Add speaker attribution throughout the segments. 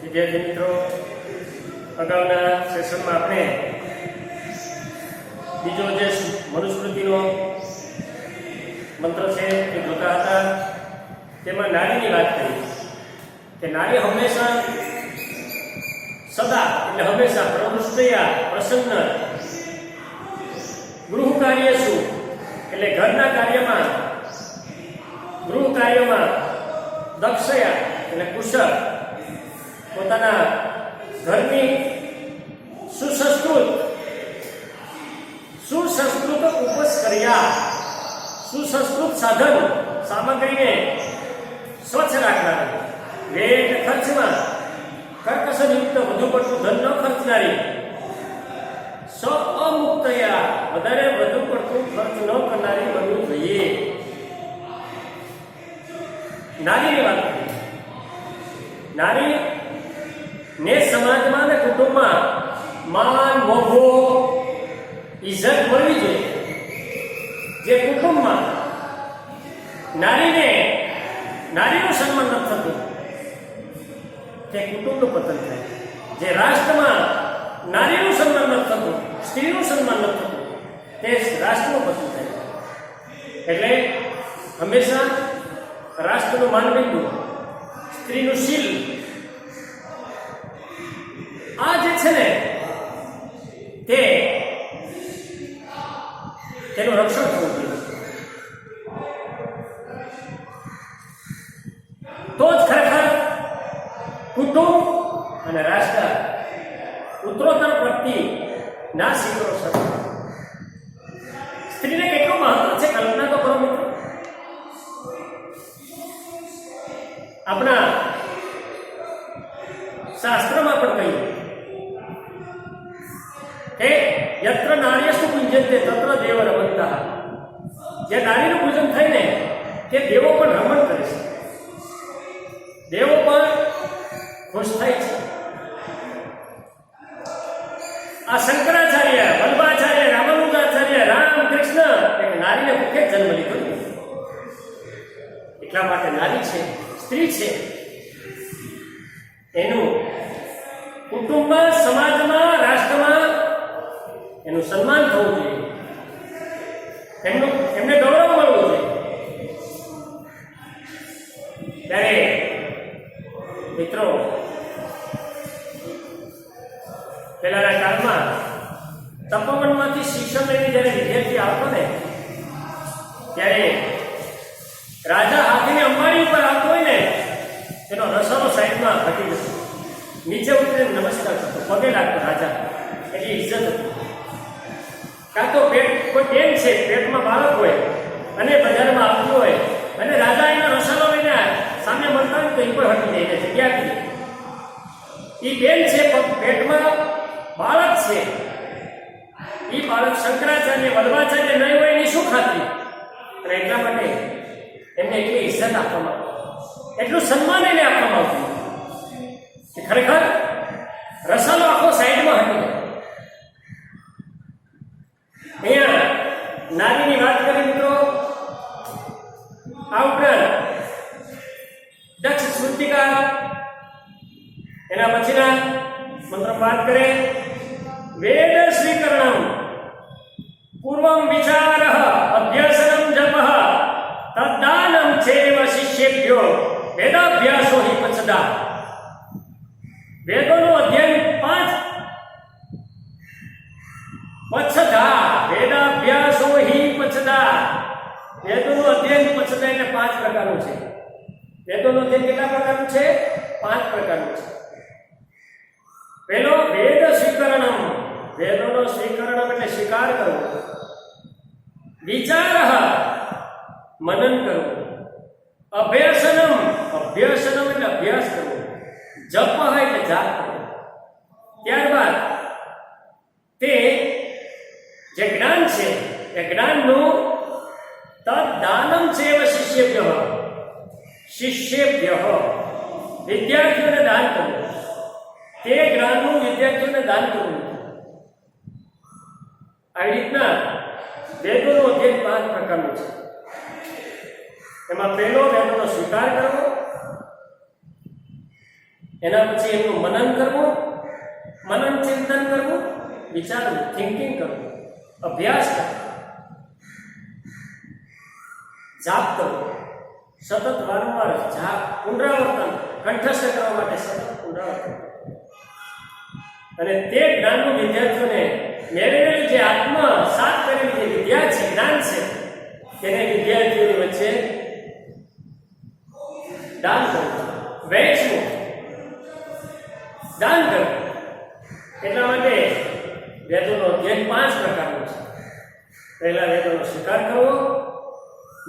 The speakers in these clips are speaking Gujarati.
Speaker 1: વિદ્યાર્થી મિત્રો, અગાઉના સેશનમાં આપણે બીજો જે મનુસ્મૃતિનો મંત્ર છે એ જોતા હતા. તેમાં નારીની વાત કરી કે નારી હંમેશા સદા એટલે હંમેશા પ્રવૃત્તયા પ્રસન્ન, ગૃહ કાર્ય શું એટલે ઘરના કાર્યમાં, ગૃહ કાર્યમાં દક્ષયા એટલે કુશળ, પોતાના ઘરની સુસંસ્કૃત ઉપસ્કર્યા, સુસંસ્કૃત સાધન સામગ્રીને સ્વચ્છ રાખનારી, વેટ ખર્ચમાં કર્કશયુક્ત વધુ પડતું ધન ન ખર્ચનારી, અમુક્તયા વધારે વધુ પડતું ખર્ચ ન કરનારી બનવું જોઈએ. નારીની વાત કરીએ. નારી ને સમાજમાં અને કુટુંબમાં માન, મોભો, ઇજ્જત મળવી જોઈએ. જે કુટુંબમાં નારીનું સન્માન નથી થતું તે કુટુંબનું પતન થાય. જે રાષ્ટ્રમાં નારીનું સન્માન નથી થતું, સ્ત્રીનું સન્માન નથી થતું, તે રાષ્ટ્રનું પતન થાય. એટલે હંમેશા રાષ્ટ્રનું માનબિંદુ, સ્ત્રીનું શીલ, આ જે છે ને તેનું રક્ષણ થવું જોઈએ. તો જ ખરેખર કુટુંબ અને રાષ્ટ્ર ઉત્તરોત્તર પ્રગતિ ના શિખરો શકે. સ્ત્રીને કેટલું મહત્વ છે કલ્પના તો કરો મિત્રો. આપણા શાસ્ત્રમાં પણ કહ્યું કે યત્ર નાર્યસ્તુ પૂજ્યન્તે તત્ર દેવ રમંતઃ. જે નારીનું પૂજન થાય ને તે દેવો પણ રમણ કરે છે, દેવો પણ ખુશ થાય છે. આ શંકરાચાર્ય, વલ્લભાચાર્ય, રામાનુજાચાર્ય, રામકૃષ્ણ એક નારીને મુખે જન્મ લીધો. એટલા માટે નારી છે, સ્ત્રી છે, એનું કુટુંબમાં, સમાજમાં, રાષ્ટ્રમાં એનું સન્માન થવું જોઈએ, એમને ગૌરવ મળવું જોઈએ. ત્યારે મિત્રો પહેલાના કાળમાં તપોવનમાંથી શિક્ષણ લઈને જ્યારે વિદ્યાર્થી આવતો ને ત્યારે રાજા હાથીને અંબાડી ઉપર આવતો હોય ને તેનો રસાલો સાઈડમાં ઘટી જતો, નીચે ઉતરીને નમસ્કાર કરતો, પગે લાગતો રાજા, એટલી ઇજ્જત હતી. કાં તો કોઈ બેન છે, પેટમાં બાળક હોય અને બજારમાં આવતું હોય અને રાજા એનો રસાલો લઈને સામે મળતા હોય તો એ પણ હટી જાય, જગ્યા આપી. એ બેન છે, પેટમાં બાળક છે, એ બાળક શંકરાચાર્ય, વલ્લભાચાર્ય નહીં હોય એની શું ખાતરી? અને એટલા માટે એમને એટલી ઇજ્જત આપવામાં આવતી, એટલું સન્માન એને આપવામાં આવતું કે ખરેખર રસાલો આખો સાઈડમાં હટી જાય. અહીંયા નારીની વાત કરી મિત્રો. આ ઉપરાંત દક્ષ સ્મૃતિકા, એના પછીના મંત્ર વાત કરે વેદ સ્વીકરણમ પૂર્વમ વિચાર અભ્યાસનમ જપ તદ્દાનમ ચેવ શિષ્યેભ્યો વેદાભ્યાસો હિ પચદા. વેદોનું અધ્યયન 5 પચદા, વેદાભ્યાસો હિ પચદા. વેદોનું અધ્યયન પચદા એટલે 5 પ્રકારનું છે. વેદોનું અધ્યયન કેટલા પ્રકારનું છે? 5 પ્રકારનું છે. પહેલો વેદ સ્વીકરણમ, વેદોનો સ્વીકરણમ એટલે સ્વીકાર કરવો. વિચાર મનન કરવું. અભ્યાસનમ, અભ્યાસનમ એટલે અભ્યાસ કરવો. જપ એટલે જાપ કરવો. ત્યારબાદ તે જે જ્ઞાન છે એ જ્ઞાનનું તદ્દાનમ ચેવ શિષ્યેભ્ય, વિદ્યાર્થીઓને દાન કરવું. તે જ્ઞાનનું વિદ્યાર્થીઓને દાન કરવું. આવી રીતના વેદોનો અધ્યયન 5 પ્રકારનું છે. એમાં પહેલો વેદોનો સ્વીકાર કરવો, એના પછી એમનું મનન કરવું, મનન ચિંતન કરવું, વિચારવું, થિંકિંગ કરવું, અભ્યાસ કરવો, જાપ કરવો, સતત વારંવાર જાપ પુનરાવર્તન કંઠસ્થ કરવા માટે સતત પુનરાવર્તન, અને તે જ્ઞાનનું વિદ્યાર્થીઓને મેળવેલી જે આત્મસાત કરેલી જે વિદ્યા છે, જ્ઞાન છે, તેને વિદ્યાર્થીઓની વચ્ચે દાન કરવું, વહેંચવું, દાન કરવું. એટલા માટે વેદોનો અધ્યયન 5 પ્રકારનો છે. પહેલા વેદોનો સ્વીકાર કરવો,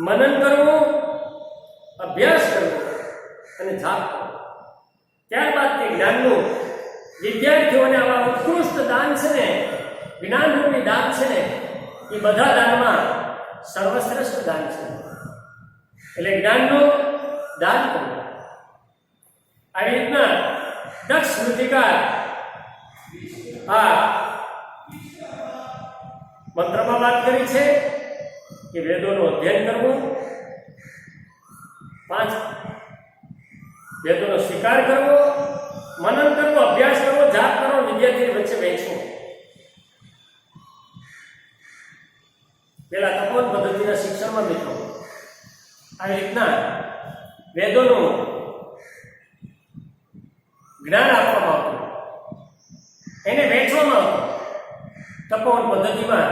Speaker 1: મનન કરવું, અભ્યાસ કરવો અને જાપ કરવો. ત્યારબાદ તે જ્ઞાનનું વિદ્યાર્થીઓને આવા ઉત્કૃષ્ટ દાન છે ને, જ્ઞાનરૂપી દાન છે ને, એ બધા દાનમાં સર્વશ્રેષ્ઠ દાન છે. એટલે જ્ઞાનનું દાન કરવું. આવી રીતના દક્ષ સ્મૃતિકાર આ મંત્રમાં વાત કરી છે કે વેદોનું અધ્યયન કરવું, 5 વેદોનો સ્વીકાર કરવો, મનન કરવો, અભ્યાસ કરવો, જાપ કરવો, વિદ્યાર્થી વચ્ચે વહેંચવું. પેલા તપોવન પદ્ધતિના શિક્ષણમાં મિત્રો આવી રીતના વેદોનું જ્ઞાન આપવામાં આવતું, એને વહેંચવામાં આવતું. તપોવન પદ્ધતિમાં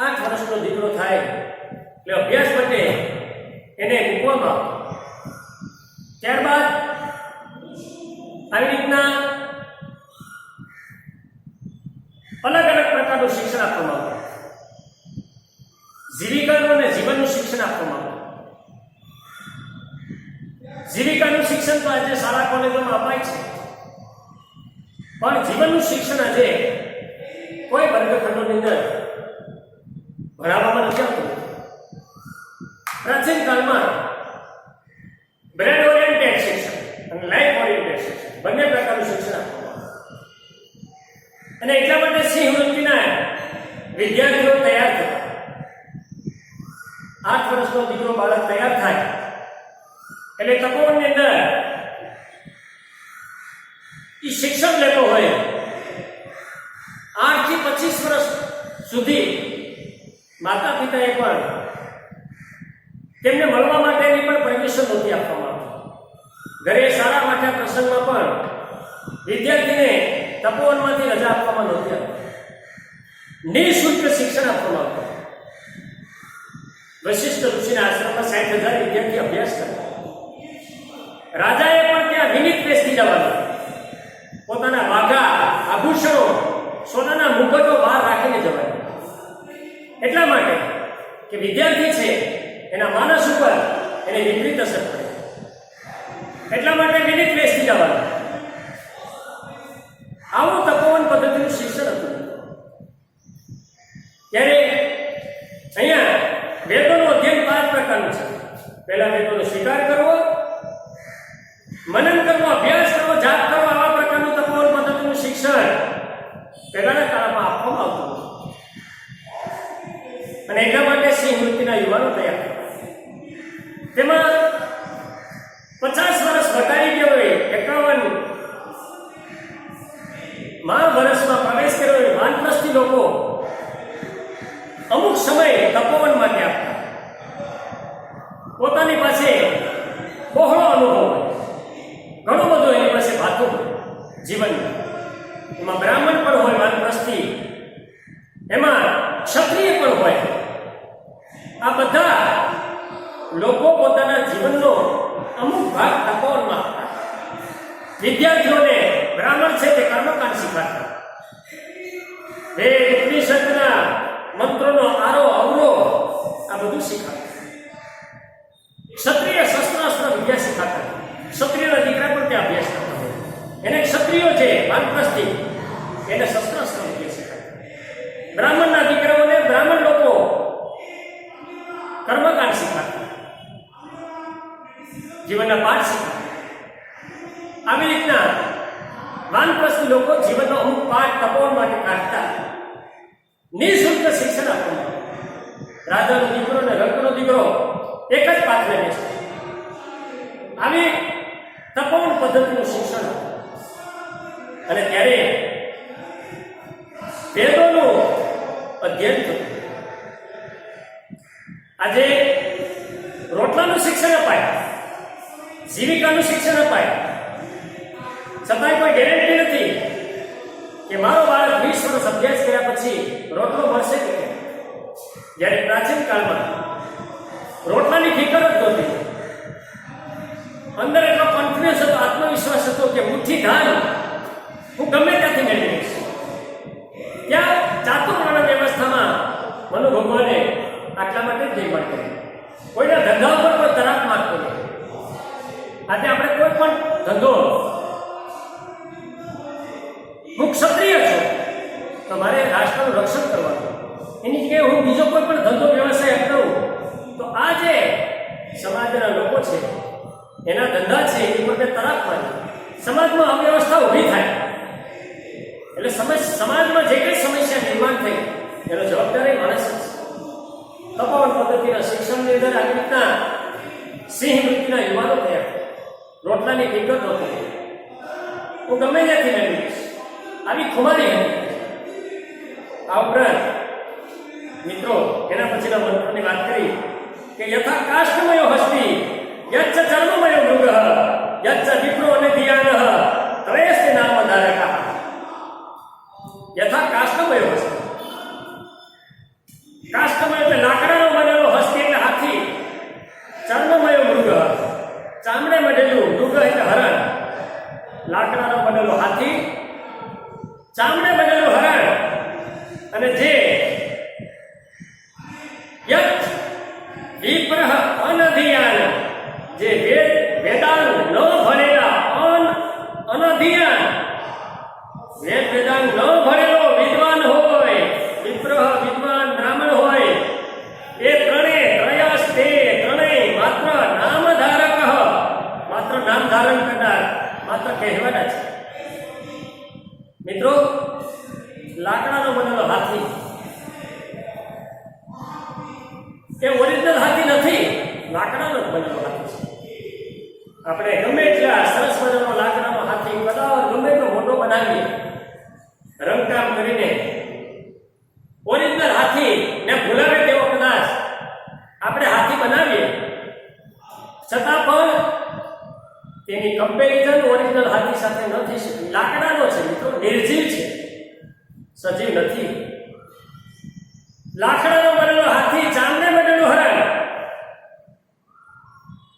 Speaker 1: 8 વર્ષનો દીકરો થાય એટલે અભ્યાસ માટે એને મૂકવામાં આવતો. ત્યારબાદ આવી રીતના અલગ અલગ પ્રકારનું શિક્ષણ આપવામાં આવતું. જીવિકાનું અને જીવનનું શિક્ષણ આપવામાં આવતું. જીવિકાનું શિક્ષણ તો આજે શાળા કોલેજોમાં અપાય છે, પણ જીવનનું શિક્ષણ આજે કોઈ વર્ગખંડોની અંદર ભણાવવામાં નથી આવતું. પ્રાચીન કાળમાં બ્રેન ઓરિએન્ટેડ શિક્ષણ અને લાઈફ ઓરિએન્ટેડ શિક્ષણ બંને પ્રકારનું શિક્ષણ આપવામાં આવે. અને એટલા માટે સિંહ વૃત્તિના વિદ્યાર્થીઓ તૈયાર થતા. 8 વર્ષનો દીકરો બાળક તૈયાર થાય એટલે તપોવનની અંદર એ શિક્ષણ લેતો હોય 8 થી 25 વર્ષ સુધી માતા પિતાએ પણ તેમને મળવા માટેની પણ પરમિશન નહોતી આપવામાં આવતી. ઘરે સારા માટે પ્રસંગમાં પણ વિદ્યાર્થીને તપોવનમાંથી રજા આપવામાં નહોતી આવતી. નિઃશુલ્ક શિક્ષણ આપવામાં આવતું. વશિષ્ઠ ઋષિના આશ્રમમાં 60,000 વિદ્યાર્થી અભ્યાસ કરતા. રાજાએ પણ ત્યાં વિનિત બેસી જવાનું, પોતાના વાઘા, આભૂષણો, સોનાના મુગટો બહાર રાખીને જવાનું. એટલા માટે કે વિદ્યાર્થી છે એના માનસ ઉપર એને વિપરીત અસર પડે. એટલા માટે વિનિત બેસી જવાનું. આવું તપોવન પદ્ધતિનું શિક્ષણ હતું. ત્યારે અહીંયા વેદોનું અધ્યયન 5 પ્રકારનું છે. પહેલા વેદોનો સ્વીકાર કરવો, મનન કરવો, અભ્યાસ કરવો, જાપ કરવો, આવા પ્રકારનું તપોવન પદ્ધતિનું શિક્ષણ પહેલાના કાળમાં આપવામાં આવતું. અને એટલા માટે સિંહ વૃત્તિના યુવાનો તૈયાર થયા. તેમાં 50 વર્ષ વટાવી ગયો હોય, 51 વર્ષમાં પ્રવેશ કર્યો હોય વાનપ્રસ્થી લોકો અમુક સમય તપોવન માટે આપતા. પોતાની પાસે બહોળો અનુભવ હોય, ઘણું બધું એની પાસે ભાતું જીવનમાં. એમાં બ્રાહ્મણ પણ હોય વાનપ્રસ્થી, એમાં ક્ષત્રિય પણ હોય. આ બધા લોકો પોતાના જીવનનો અમુક ભાગ તપોવનમાં આપતા. વિદ્યાર્થીઓને બ્રાહ્મણ છે તે કર્મકાંડ શીખવાડતા. વેદ ઉપનિષદના મંત્રોનો આરો અવરો આ બધું શીખવાડતા. ક્ષત્રિય શસ્ત્રાસ્ત્ર વિદ્યા શીખાતા. ક્ષત્રિયના દીકરા પણ ત્યાં અભ્યાસ કરતા હોય. એને ક્ષત્રિયો છે વાનપ્રસ્થી, એને શસ્ત્રાસ્ત્ર વિદ્યા શીખાતા. બ્રાહ્મણના દીકરાઓને બ્રાહ્મણ લોકો કર્મકાંડ શીખાતા, જીવનના પાઠ શીખાતા. આવી રીતના વાનપ્રસ્થી લોકો જીવનનો અમુક પાઠ તપોવન માટે કાઢતા. નિઃશુલ્ક શિક્ષણ આપવામાં. રાજાનો દીકરો અને રંકનો દીકરો એક જ પાથરે બેસે. આવી તપોવન પદ્ધતિનું શિક્ષણ હતું. અને ત્યારે વેદોનું અધ્યયન થતું. આજે રોટલાનું શિક્ષણ અપાય, જીવિકાનું શિક્ષણ અપાય, છતાંય કોઈ ગેરંટી નથી કે મારો બાળક 20 વર્ષ અભ્યાસ કર્યા પછી રોટલો મળશે કે કેમ. જ્યારે પ્રાચીન કાળમાં રોટલાની ફિકર જ નહોતી. અંદર એટલો કોન્ફિડન્સ હતો, આત્મવિશ્વાસ હતો કે મુઠ્ઠી ધાન હું ગમે ત્યાંથી મેળવી લઈશ. ત્યાં ચાતુર્વર્ણ વ્યવસ્થામાં મનુ ભગવાને આટલા માટે જ નિર્માણ કર્યું. કોઈના ધંધા ઉપર કોઈ તરાપ મારતો નથી. આજે આપણે કોઈ પણ ધંધો, હું ક્ષત્રિય છું તો મારે રાષ્ટ્રનું રક્ષણ કરવાનું, એની જગ્યાએ હું બીજો કોઈ પણ ધંધો વ્યવસાય અપનાવું તો આ જે સમાજના લોકો છે એના ધંધા છે એની પર તરાપ મારી સમાજમાં અવ્યવસ્થા ઊભી થાય. એટલે સમાજમાં જે કંઈ સમસ્યા નિર્માણ થઈ એનો જવાબદારી માણસ જ છે. તપોવન પદ્ધતિના શિક્ષણની અંદર આવી રીતના સિંહ વૃત્તિના યુવાનો થયા. રોટલાની ફિકર નહોતી, હું ગમે ત્યાંથી મેળવી લઈશ, આવી ખુમારી હતી. આ ઉપરાંત મિત્રો એના પછીના મંત્રની વાત કરી કે યથા કાષ્ઠમયો હસ્તી યચ્ચ ચર્મમયો મૃગ યચ્ચ વિપ્રો અને ધ્યાન ત્રયસ્તે નામ ધારકા. યથા કાષ્ઠમયો હસ્તી, કાષ્ઠમય એટલે લાકડાનો બનેલો, હસ્તી એટલે હાથી, ચર્મમયો મૃગ ચામડે મઢેલું, મૃગ એટલે હરણ, લાકડાનો બનેલો હાથી, ચામડે બનેલું હરણ, અને જે યત વિપ્રહ અનધિયાન, જે વેદાંગ ન ભણેલા, અનધિયાન, વેદાંગ ન ભણેલો વિદ્વાન હોય, વિપ્રહ વિદ્વાન બ્રાહ્મણ હોય, એ ત્રણેય માત્ર નામ ધારક, માત્ર નામ ધારણ કરનાર, માત્ર કહેવાના છે. મિત્રો લાકડાનો બનેલો હાથી એ ઓરિજિનલ હાથી નથી, લાકડાનો જ બનેલો હાથી છે. આપણે ગમે એટલા સરસ મજાનો લાકડાનો હાથી કદાચ ગમે એટલો મોટો બનાવીએ, રંગકામ કરીને ઓરિજિનલ હાથી ને ભૂલાવે તેવો કદાચ આપણે હાથી બનાવીએ, છતાં પણ તેની કમ્પેરિઝન ઓરિજિનલ હાથી સાથે ન થઈ શકે. લાકડાનો છે મિત્રો, નિર્જીવ છે, સજીવ નથી. લાકડાનો બનેલો હાથી, ચામડે બનેલું હરણ,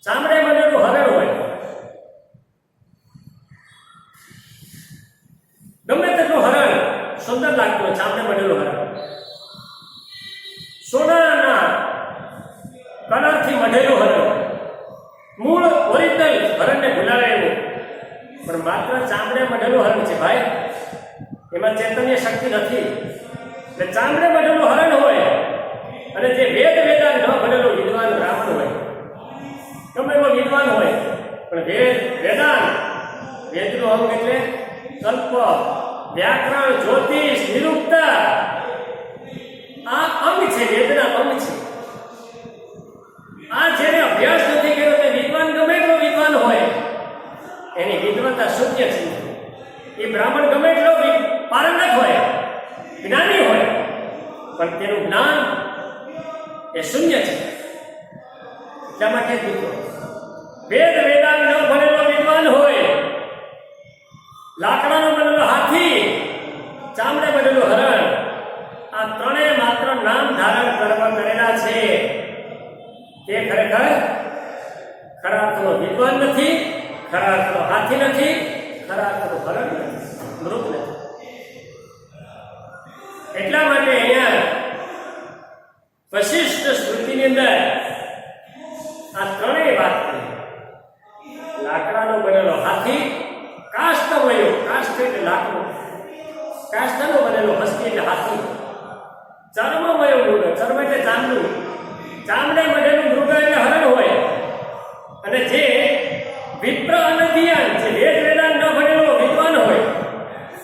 Speaker 1: ચામડે બનેલું હરણ હોય, ગમે તેટલું હરણ સુંદર લાગતું હોય, ચામડે બનેલું હરણ, સોનાના કલરથી મઢેલું હરણ, મૂળ ઓરિજિનલ હરણને ભૂલાવે એવું, પણ માત્ર ચામડે મઢેલું હરણ છે ભાઈ, એમાં ચૈતન્ય શક્તિ નથી. એટલે ચામડે મઢેલું હરણ હોય અને જે વેદાંગ ન ભણેલો વિદ્વાન બ્રાહ્મણ હોય, ગમે એવો વિદ્વાન હોય પણ વેદાંગ, વેદનું અંગ એટલે કલ્પ, વ્યાકરણ, જ્યોતિષ, નિરુક્તા, આ અંગ છે, વેદના અંગ છે. આ જેને અભ્યાસ નથી કર્યો તે વિદ્વાન ગમે એટલો વિદ્વાન હોય એની વિદ્વતા શૂન્ય છે. એ બ્રાહ્મણ ગમે એટલો પારંગત હોય, જ્ઞાની હોય, પણ તેનું જ્ઞાન એ શૂન્ય છે. એટલા માટે મિત્રો વેદાંગ ન ભણેલો વિદ્વાન હોય, લાકડાનો બનેલો હાથી, ચામડે બનેલું હરણ, આ ત્રણેય માત્ર નામ ધારણ કરવા કરેલા છે. તે ખરેખર ખરા અર્થનો વિદ્વાન નથી, ખરા અર્થનો હાથી નથી, ખરા અર્થનો હરણ નથી, મૃત નથી. એટલા માટે અહીંયા વશિષ્ઠ સ્મૃતિની અંદર આ ત્રણેય વાત કરી. લાકડાનો બનેલો હાથી, કાષ્ઠમયો, કાષ્ઠ એટલે લાકડું, કાષ્ઠનો બનેલો હસ્તી એટલે હાથી, ચર્મમયો મૃગ, ચર્મ એટલે ચામડું, ચામડે બનેલું મૃગ એટલે હરણ હોય, અને જે વિપ્ર અનધિયાન, જે વેદાંગ ન ભણેલો વિદ્વાન હોય,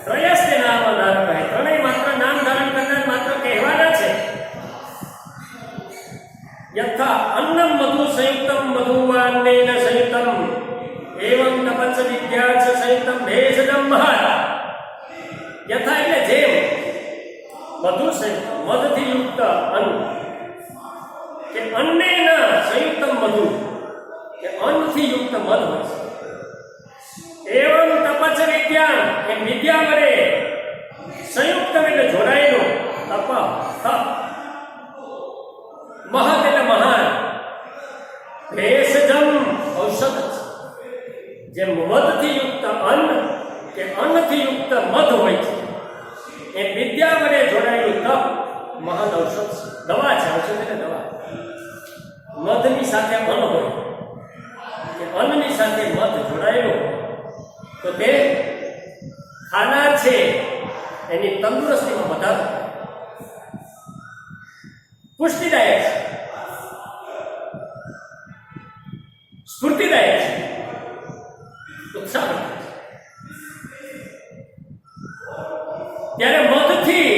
Speaker 1: ત્રયસ્તે નામ ધારક, ત્રણેય માત્ર નામ ધારણ કરનાર, માત્ર કહેવાના છે. યથા અન્નમ મધુ સંયુક્તમ મધુવાન્નેન સંયુક્તમ, એવં તપસ્સ વિદ્યા ચ સંયુક્તમ ભેષજમ મહત યથા એટલે જેમ મધુ સંયુક્ત મધથી યુક્ત અન્ન કે અન્નેન સંયુક્તમ મધુ કે અન્નથી યુક્ત મધ હોય છે એવં તપસ્સ વિદ્યા એ વિદ્યા વડે સંયુક્તમ એટલે જોડાયેલો તપ તપ મહત એટલે મહાન ભેષજમ ઔષધ જે મધથી યુક્ત અન્ન કે અન્નથી યુક્ત મધ હોય છે એ વિદ્યા વડે જોડાયેલું તપ મહાન ઔષધ દવા છે ઔષધ એટલે દવા મધની સાથે અન્ન હોય કે અન્નની સાથે મધ જોડાયેલો તો તે ખાનાર છે એની તંદુરસ્તીમાં વધારો પુષ્ટિદાયક છે સ્ફૂર્તિદાયક છે ઉત્સાહ ત્યારે મધથી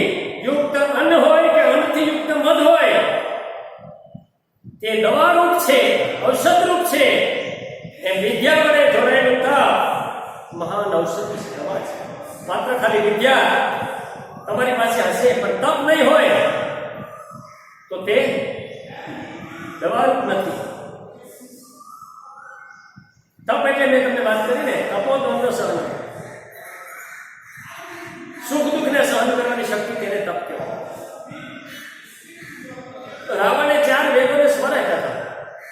Speaker 1: યુક્ત અન્ન હોય કે અન્નથી યુક્ત મધ હોય તે દવારૂપ છે ઔષધરૂપ છે એ વિદ્યા વડે જોડાયેલું તપ મહાન ઔષધિ દવા છે માત્ર ખાલી વિદ્યા તમારી પાસે હશે પણ તપ નહીં હોય તો તે દવારૂપ નથી તપ એટલે મેં તમને વાત કરી ને તપોદ્વંદ સહન સુખ દુઃખને સહન કરવાની શક્તિ તેને તપ કહેવાય રાવણે 4 વેદોને સ્વર આપ્યા હતા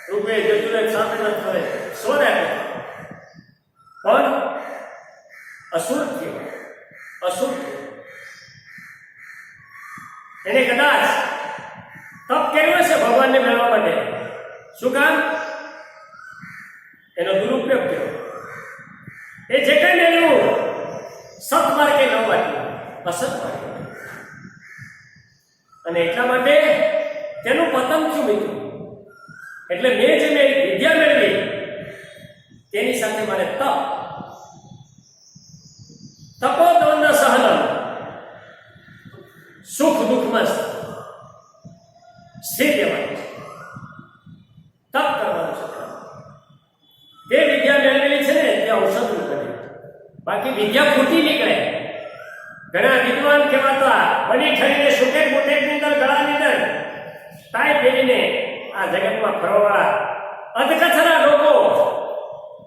Speaker 1: ઋગ્વેદ યજુર્વેદ સામવેદ અથર્વવેદ સ્વર આપ્યા પણ અસુર થયો એને કદાચ તપ કર્યો છે ભગવાનને મેળવવા માટે શું કામ એનો દુરુપયોગ કર્યો એ જે કઈ મેળવ્યું સત માર્ગે ન વાંચ્યું અસત માર્ગે અને એટલા માટે તેનું પતન થયું મિત્રો એટલે મેં જે વિદ્યા મેળવી તેની સાથે મારે તપોદ્વંદ સહનમ સુખ દુઃખમાં સ્થિર રહેવાનું છે તપ કરવાનું છે તે વિદ્યા મેળવેલી છે ને તે ઔષધ રૂપે બાકી વિદ્યા ખોટી નીકળે ઘણા વિદ્વાન કહેવાતા બની ઠરીને સુટેક મોટેકની અંદર ગળાની અંદર ટાઈ પહેરીને આ જગતમાં ફરવાવાળા અધકથરા લોકો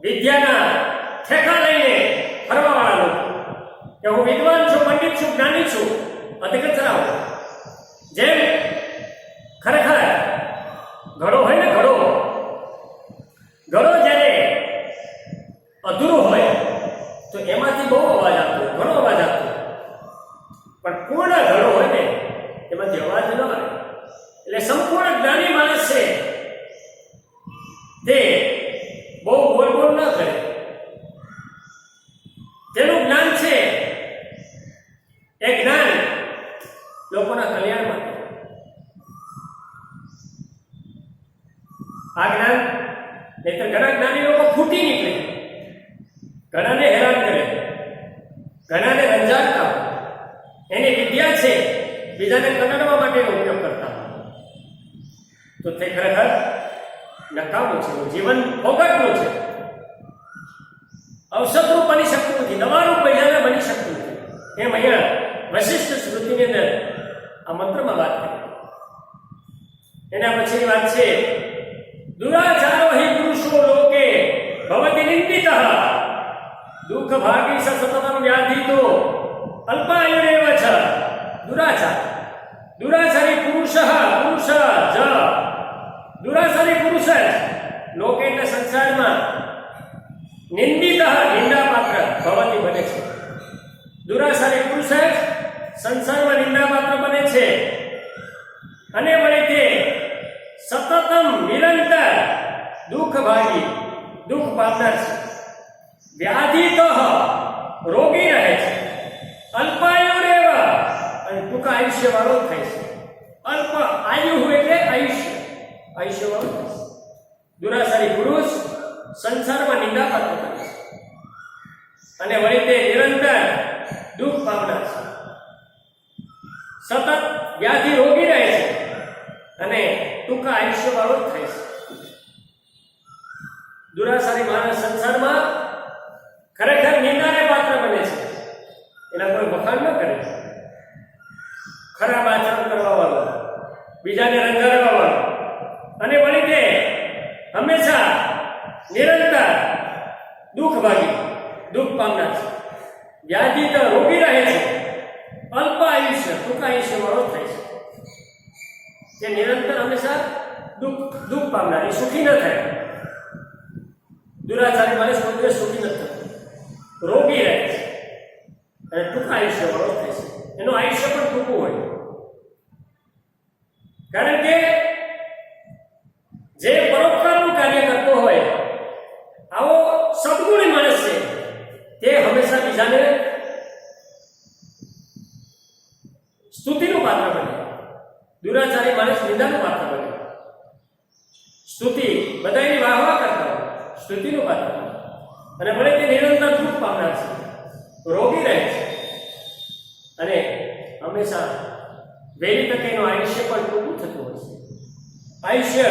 Speaker 1: વિદ્યાના ઠેકા લઈને ફરવાવાળા લોકો કે હું વિદ્વાન છું પંડિત છું જ્ઞાની છું અધકથરા હોય જેમ ખરેખર ઘડો હોય ને ઘડો જ્યારે અધૂરો હોય તો એમાંથી બહુ અવાજ આવતો ઘણો અવાજ આવતો પણ પૂર્ણ ઘડો હોય ને એમાંથી અવાજ ન આવે એટલે સંપૂર્ણ જ્ઞાની માણસ છે તે બહુ બોલ ન કરે તેનું જ્ઞાન છે એ જ્ઞાન લોકોના કલ્યાણ માટે આ જ્ઞાન નહીતર ઘણા જ્ઞાની લોકો ફૂટી નીકળે ઘણાને હેરાન કરે ઘણાને રંજાડતા એની વિદ્યા છે બીજાને કનડવા માટેનો ઉપયોગ કરતા તો તે ખરેખર નકામું છે જીવન ફોગટનું છે ઔષધરૂપ બની શકતું નથી દવારૂપ બીજાને બની શકતું નથી એમ અહીંયા વશિષ્ઠ સ્મૃતિની અંદર આ મંત્રમાં વાત કરી એના પછીની વાત છે દુરાચારો હિ પુરુષો લોકે ભવતિ નિંદિતઃ દુઃખ ભાગી સતતમ વ્યાધિતો અલ્પાયુરેવ ચ દુરાચારી પુરુષ દુરાચારી પુરુષ લોકે એટલે સંસારમાં નિંદિતઃ નિંદાપાત્ર ભવતિ બને છે દુરાચારી પુરુષ સંસારમાં નિંદાપાત્ર બને છે અને વળી તે સતતમ નિરંતર દુઃખ ભાગી દુઃખ પામનાર છે વ્યાધિત રોગી રહે છે અલ્પાયુરેવ અને ટૂંકા આયુષ્ય વાળો થાય છે અલ્પ આયુ હોય એટલે આયુષ્ય વાળો થાય છે દુરાચારી પુરુષ સંસારમાં નિંદાપાત્ર બને છે અને વળી તે નિરંતર દુઃખ પામનાર છે સતત વ્યાધિ રોગી રહે છે અને ટૂંકા આયુષ્ય વાળો થાય છે દુરાસારી માણસ સંસારમાં ખરેખર નિંદાને પાત્ર બને છે, એના કોઈ વખાણ ન કરે, ખરાબ આચરણ કરવા વાળો, બીજાને રંગાડવા વાળો, અને વળી તે હંમેશા નિરંતર દુઃખભાગી, દુઃખ પામનાર છે, વ્યાધિ રોગી રહે છે, અલ્પ આયુષ્ય, ટૂંકા આયુષ્ય વાળો થાય છે. તે નિરંતર હંમેશા દુઃખ પામનાર, એ સુખી ન થાય. દુરાચારી માણસ પોતે સુખી ન થતો, રોગી રહે છે અને ટૂંકા આયુષ્ય વાળો થાય છે. એનું આયુષ્ય પણ ટૂંકું હોય, કારણ કે જે પરોપકારનું કાર્ય કરતો હોય, આવો સદગુણી માણસ છે, તે હંમેશા બીજાને સ્તુતિનું પાત્ર બને. દુરાચારી માણસ નિંદાનું પાત્ર બને. સ્તુતિ બધાની વાહવા કરતા હોય, સ્તુતિનું પાત્ર બને. અને ભલે તે નિરંતર દુઃખ પામનાર છે, રોગી રહે છે, અને હંમેશા વહેલી તકે એનું આયુષ્ય પણ ટૂંકું થતું હોય છે. આયુષ્ય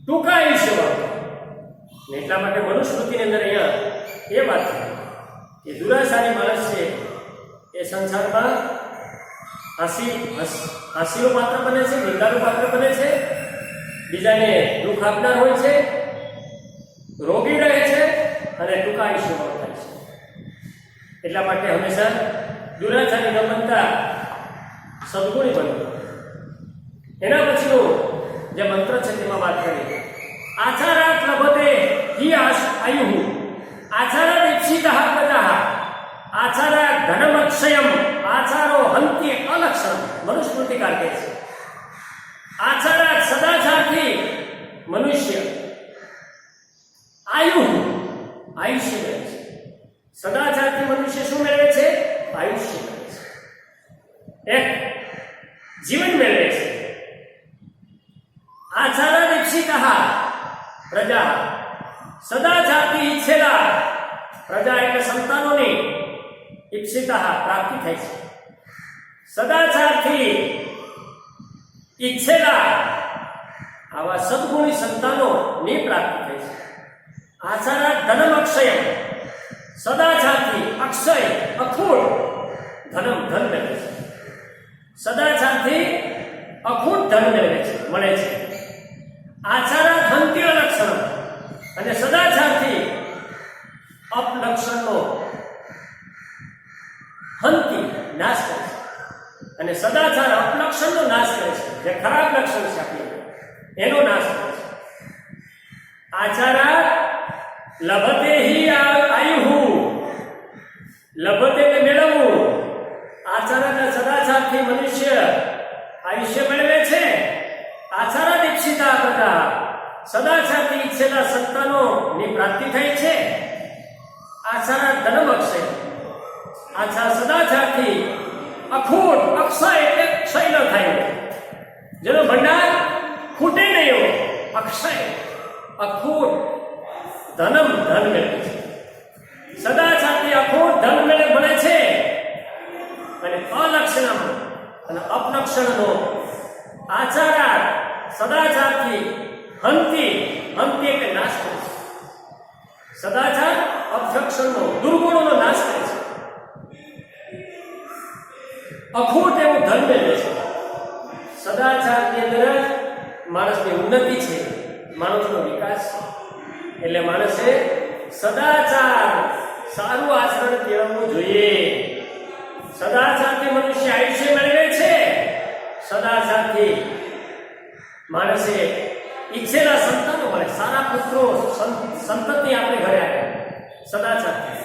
Speaker 1: ટૂંકા આયુષ્ય વાળું. એટલા માટે મનુસ્મૃતિની અંદર અહીંયા એ વાત છે કે દુરાસારી માણસ છે એ સંસારમાં હાસ્યનું પાત્ર બને છે, નિંદાનું પાત્ર બને છે, બીજાને દુઃખ આપનાર હોય છે, રોગી રહે છે અને ટૂંકા આયુષ્ય વાળો થાય છે. એટલા માટે હંમેશા દુરાચારી ન બનતા સદગુણી બનવું. એના પછીનો જે મંત્ર છે તેમાં વાત કરી, આચારાત લભતે હિ આયુઃ આચારાત ઇપ્સિતઃ પ્રજાઃ આચારાત ધનમક્ષયમ આચારો હંતિ અલક્ષણમ. મનુસ્મૃતિકાર કહે છે આચારાત સદાચારથી મનુષ્ય આયુષ્ય મેળવે છે. સદાચારથી મનુષ્ય શું મેળવે છે? આયુષ્ય મેળવે છે, એક જીવન મેળવે છે. આચારાત ઇપ્સિતઃ પ્રજા, સદાચારથી ઈચ્છેલા પ્રજા એટલે સંતાનોની ઇપ્સિતઃ પ્રાપ્તિ થાય છે. સદાચારથી ઈચ્છેલા આવા સદગુણી સંતાનોની પ્રાપ્તિ થાય છે. આચારાત ધનમ અક્ષય, સદાચારથી અક્ષય અખૂટ ધન મેળવે છે. સદાચારથી અખૂટ ધન મળે છે. આચારાત હંતિ અલક્ષણ, અને સદાચારથી અપલક્ષણનો હંતિ નાશ કરે છે. અને સદાચાર અપલક્ષણનો નાશ કરે છે, જે ખરાબ લક્ષણ છે આપણી એનો નાશ કરે છે. આચારાત લભતે હિ આયુઃ, લભતે એટલે મેળવવું. આચારાત સદાચારથી મનુષ્ય આયુષ્ય મેળવે છે. આચારાત ઇપ્સિતઃ પ્રજા, સદાચારથી ઈચ્છેલા સંતાનોની પ્રાપ્તિ થાય છે. આચારાત ધનમ અક્ષય, સદાચારથી અખૂટ, અક્ષય એટલે ક્ષય ન થાય, જેનો ભંડાર ખૂટે નહીં હોય, અક્ષય અખૂટ ધન મેળવે છે. સદાચારથી અખૂટ ધન મળે છે. અને અલક્ષણમ અને અપલક્ષણનો આચારાત સદાચારથી હંતિ એટલે નાશ કરે છે. સદાચાર અપલક્ષણનો, દુર્ગુણોનો નાશ કરે છે. અખૂટ એવું ધન મેળવે છે. સદાચારની અંદર જ માણસની ઉન્નતિ છે, માણસનો વિકાસ છે. એટલે માણસે સદાચાર, સારું આચરણ કેળવવું જોઈએ. સદાચારથી મનુષ્ય આયુષ્ય મેળવે છે. સદાચારથી માણસે ઈચ્છેલા સંતાનો મળે, સારા પુત્રો સંતતિ આપણે ઘરે આવે સદાચારથી.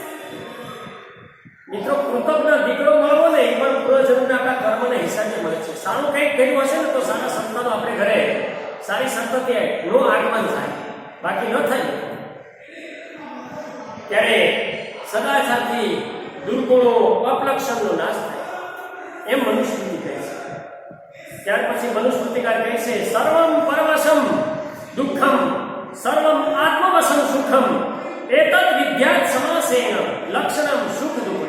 Speaker 1: મિત્રો, કૃતજ્ઞ દીકરો મળવો ને એ પણ પૂર્વજન્મના આપણા કર્મને હિસાબે મળે છે. સારું કંઈક કર્યું હશે ને તો સારા સંતાનો આપણે ઘરે, સારી સંતતિ નો આગમન થાય, બાકી ન થાય. ત્યારે સદાચારથી દુર્ગુણો, અપલક્ષણનો નાશ થાય, એમ મનુસ્મૃતિ કહે છે. ત્યાર પછી મનુસ્મૃતિકાર કહે છે, સર્વમ પરવશમ દુઃખમ સર્વમ આત્મવશમ સુખમ એતદ વિદ્યાત સમાસેન લક્ષણમ સુખ દુઃખ.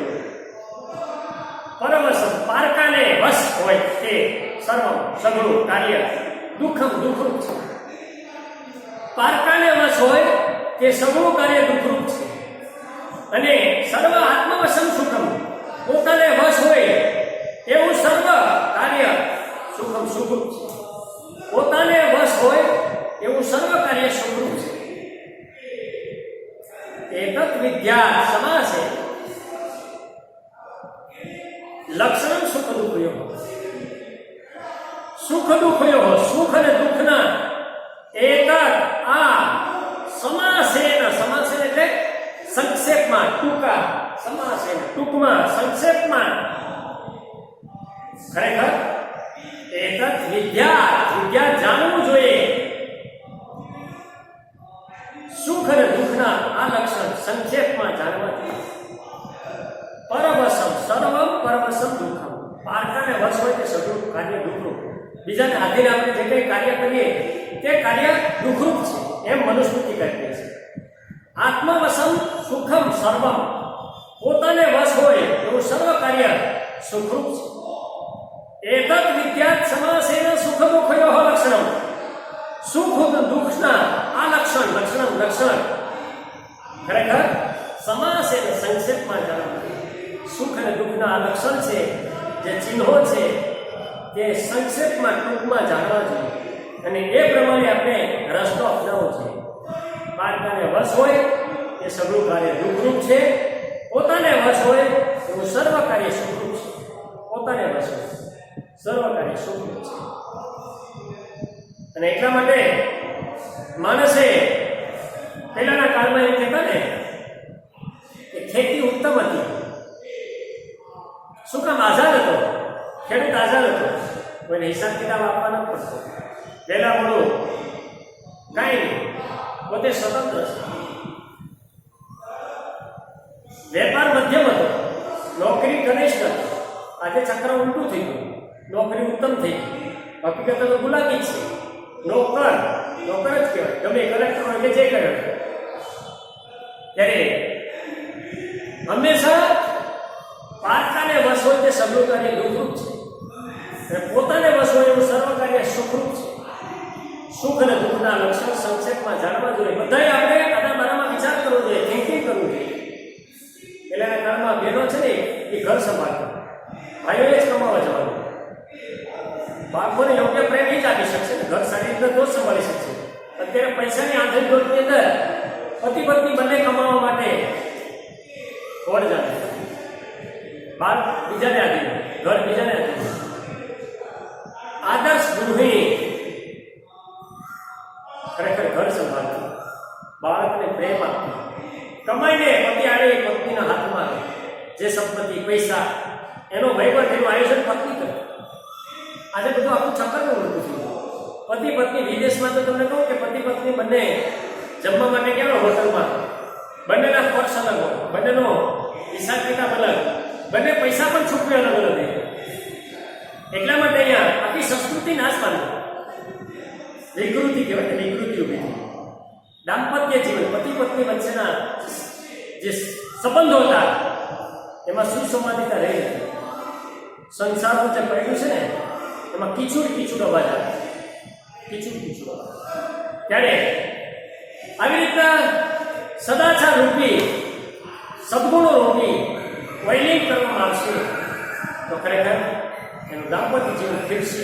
Speaker 1: પરવશમ પારકાને વશ હોય તે સર્વમ સગળું કાર્ય, દુઃખમ દુઃખરૂપ છે. પારકાને વશ હોય તે સગળું કાર્ય દુઃખરૂપ છે અને સર્વ આત્મવશમ સુખમ પોતાને વશ હોય એવું સર્વ કાર્ય સુખમ સુખરૂપ છે. પોતાને વશ હોય એવું સર્વ કાર્ય સુખરૂપ છે. એતત વિદ્યા સમાસે લક્ષણ સુખ દુઃખયો સુખ દુઃખયો સુખ અને દુઃખના એક આ સમાસેન સમાસેન એટલે સંક્ષેપમાં ટૂંકા સમાસેન ટૂંકમાં સંક્ષેપમાં ખરેખર એતત વિદ્યા વિદ્યા જાણવું જોઈએ. સુખ અને દુઃખના આ લક્ષણ સંક્ષેપમાં જાણવા જોઈએ. પરવશમ સર્વમ પરવશમ દુઃખમ પારકાને વશ હોય તે સગળું કાર્ય દુઃખરૂપ. બીજાને આધીન આપણે જે કંઈ કાર્ય કરીએ તે કાર્ય દુઃખરૂપ છે એમ મનુસ્મૃતિ કહેતી છે. આત્મવશમ સુખમ સર્વમ પોતાને વશ હોય એવું સર્વ કાર્ય સુખરૂપ છે. એતત વિદ્યાત સમાસેન સુખ દુઃખયો લક્ષણમ સુખ દુઃખના આ લક્ષણ ખરેખર સમાસેન સંક્ષેપમાં જાણવું. સુખ અને દુઃખના આ લક્ષણ છે જે ચિહ્નો છે તે સંક્ષેપમાં ટૂંકમાં જાણવા જોઈએ અને એ પ્રમાણે આપણે રસ્તો અપનાવવો જોઈએ. પારકાને વશ હોય એ સગળું કાર્ય દુઃખરૂપ છે. પોતાને વશ હોય એવું સર્વ કાર્ય સુખરૂપ છે. પોતાને વશ હોય સર્વ કાર્ય સુખરૂપ છે. અને એટલા માટે માણસે પહેલાના કાળમાં એમ કહેતા ને કે ખેતી ઉત્તમ હતી. શું કામ? આઝાદ હતો. ખેડૂત આઝાદ હતો. કોઈને હિસાબ કિતાબ આપવાનો પડતો. વહેલા મોડું કાંઈ નહીં. પોતે સ્વતંત્ર છે. વેપાર મધ્યમ હતો. નોકરી કનિષ્ઠ હતી. આજે ચક્ર ઉલટું થઈ ગયું. નોકરી ઉત્તમ થઈ ગઈ. હકીકત તો ગુલામી છે. નોકર જ કહેવાય. ગમે કલેક્ટર હોય કે જે કરે. ત્યારે હંમેશા પારકાને વશ હોય તે સગળું કાર્ય દુઃખરૂપ છે અને પોતાને વશ હોય એવું સર્વ કાર્ય સુખરૂપ છે. સુખ અને દુઃખના લક્ષણ સંક્ષેપમાં જાણવા જોઈએ. બધાએ આપણે આના બારામાં વિચાર કરવો જોઈએ, થિંકિંગ કરવું જોઈએ. પહેલાના કાળમાં બહેનો છે ને એ ઘર સંભાળતા, ભાઈઓએ જ કમાવા જવાનું. બાળકોને યોગ્ય પ્રેમ એ જ આપી શકશે ને, ઘર સારી રીતે તો જ સંભાળી શકશે. અત્યારે પૈસાની આંધળી દોડની અંદર પતિ પત્ની બંને કમાવા માટે ઓર જાય. બાર બીજાને આધીન, ઘર બીજાને આધીન. આદર્શ ગૃહિણી ખરેખર ઘર સંભાળતી, બાળકને પ્રેમ આપતી, કમાઈને પતિ આવે પત્નીના હાથમાં જે સંપત્તિ પૈસા એનો વહીવટ એનું આયોજન પત્ની કરે. આજે બધું આખું ચક્કરનું ઉલટું થયું. પતિ પત્ની વિદેશમાં તો તમને કહું કે પતિ પત્ની બંને જમવા માટે કેવા હોટલમાં, બંનેના ખર્ચ અલગ હોય, બંનેનો હિસાબ કિતાબ અલગ, બંને પૈસા પણ છૂટવી અલગ અલગ થઈ. એટલા માટે અહીંયા આખી સંસ્કૃતિ નાશ પામી. વિકૃતિ કહેવાય, વિકૃતિ ઉભી થઈ. દાંપત્ય જીવન પતિ પત્ની વચ્ચેના જે સંબંધો હતા એમાં સુસંવાદિતા રહી નથી. સંસારનું જે પહેલું છે ને એમાં કીચુડ અવાજ આવે. કીચુડ ત્યારે આવી રીતના સદાચાર રૂપી સદગુણો રૂપી વૈલિંગ કરવામાં આવશે તો ખરેખર એનું દાંપત્ય જીવન ખીલશે.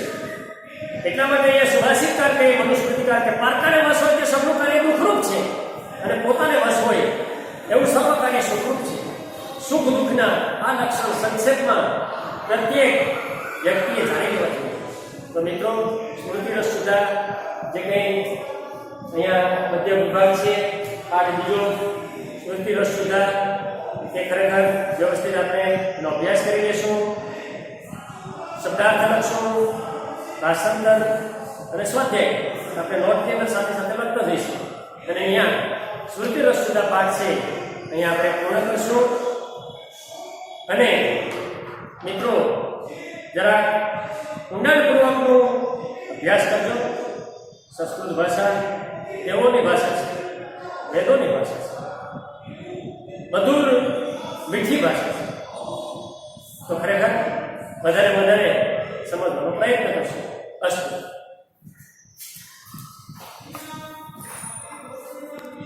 Speaker 1: એટલા માટે અહીંયા સુભાષિતકાર કે મનુસ્મૃતિકાર કે પારકાને વશ હોય તે સગળું કાર્ય દુઃખરૂપ છે અને પોતાને વશ હોય એવું સર્વ કાર્ય સુખરૂપ છે. સુખ દુઃખના આ લક્ષણ સંક્ષેપમાં પ્રત્યેક વ્યક્તિએ જાણી લેવા જોઈએ. તો મિત્રો, સ્મૃતિ રસ સુધા જે કંઈ અહીંયા મધ્ય વિભાગ છે, પાઠ બીજો સ્મૃતિ રસ સુધા એ ખરેખર વ્યવસ્થિત આપણે એનો અભ્યાસ કરી લઈશું. શબ્દાર્થ લખશું, ભાષાંતર અને સ્વાધ્યાય આપણે નોટની અંદર સાથે સાથે લખતા જઈશું. અને અહીંયા સ્મૃતિ રસ સુધા પાઠ છે અહીંયા આપણે પૂર્ણ કરીશું. અને મિત્રો, જરા ઊંડાણપૂર્વકનો અભ્યાસ કરજો. સંસ્કૃત ભાષા દેવોની ભાષા છે, વેદોની ભાષા છે, મધુર મીઠી ભાષા છે. તો ખરેખર વધારે સમજવાનો પ્રયત્ન કરશો. અસ્તુ.